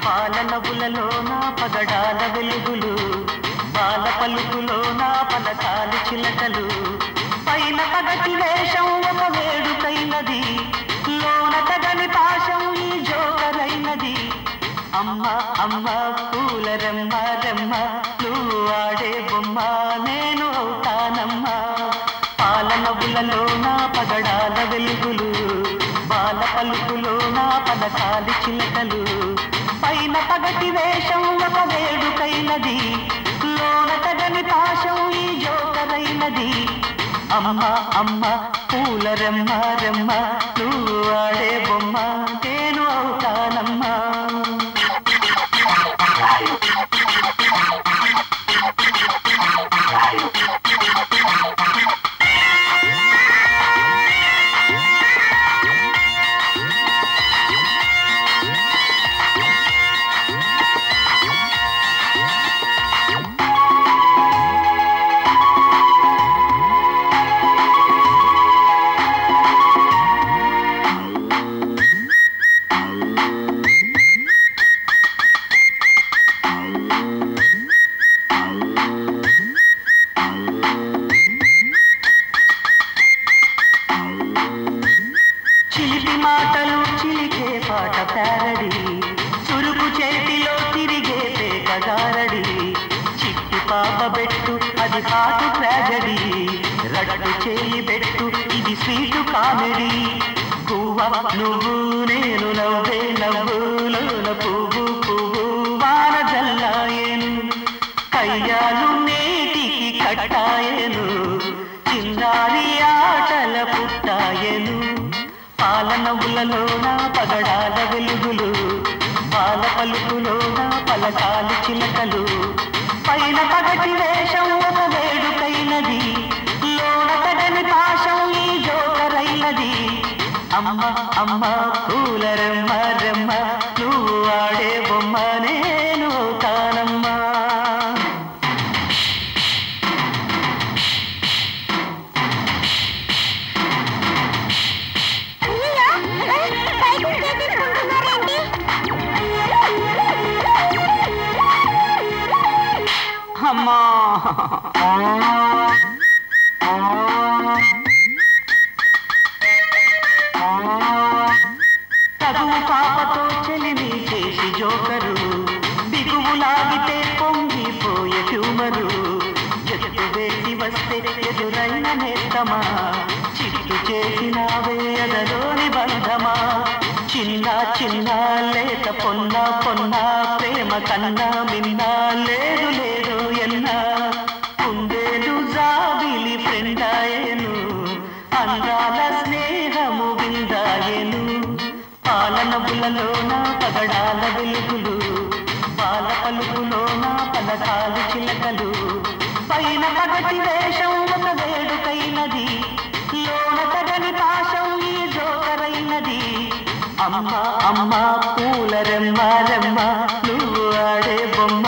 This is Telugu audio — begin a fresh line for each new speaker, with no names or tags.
పాలనవులలోన పగడాల వెలుగులు, బాల పలుకులోన పలకాలి చిలకలు, పైన పగటి వేషం ఒక వేడుకైనది, లోన తగని పాశం ఈ జోకరైనది. అమ్మ అమ్మ పూల రెమ్మ రెమ్మ, నువ్వు ఆడే బొమ్మ నేను అవుతానమ్మా. పాలనవులలోన పగడాల వెలుగులు, బాల పలుకులోన పలకాలి చిలకలు, పైన పగటి వేషం ఒక వేడుకైనది, లోన తగని పాశం ఈ జోకరైనది. అమ్మ అమ్మ పూల రెమ్మ రెమ్మ, నువ్వు ఆడే బొమ్మ నేను అవుతానమ్మా. చిలిపి మాటలు చిలికే పాట ప్యారడి, చురుకు చేతిలో తిరిగే పేకగారడి, చిట్టి పాప బెట్టు అది హాటు ట్రాజడీ, రట్టు చేయి బెట్టు ఇది స్వీటు కామెడీ. పువ్వ నువ్వు నేను నవ్వే నవ్వులోన పువ్వు పువ్వు వాన జల్లాయేను, కయ్యాలు నేటికి కట్టాయేను, చిన్నారి ఆటల పుట్టాయేను. పాలనవులలోన పగడాల వెలుగులు, బాల పలుకులోన పలకాలి చిలకలు, పైన పగటి వేషం ఒక వేడుకైనది, లోన తగని పాశం ఈ జోకరైనది. అమ్మ అమ్మ పూల రెమ్మ రెమ్మ, నువ్వు ఆడే బొమ్మ నేను అవుతానమ్మా. అమ్మా చదువు పాపతో చెలిమి చేసి జోకరు, బిగువులాగితే పొంగిపోయే ట్యూమరు, ఎత్తు వేసి వస్తే ఎదురైన నేస్తమా, చిట్టు చేసినావే ఎదలోని బంధమా. చిన్న చిన్న లేత పొన్న పొన్న, ప్రేమ కన్నా మిన్న లేదు లేదు ఎన్నా, కుందేలు జాబిలి ఫ్రెండాయేను, అందాల స్నేహము విందాయేను. పాలనవులలోన పగడాల వెలుగులు, బాల పలుకులోన పలకాలి చిలకలు, పైన పగటి వేషం ఒక వేడుకైనది, లోన తగని పాశం ఈ జోకరైనది. అమ్మ అమ్మ పూల రెమ్మ రెమ్మ, నువ్వు ఆడే బొమ్మ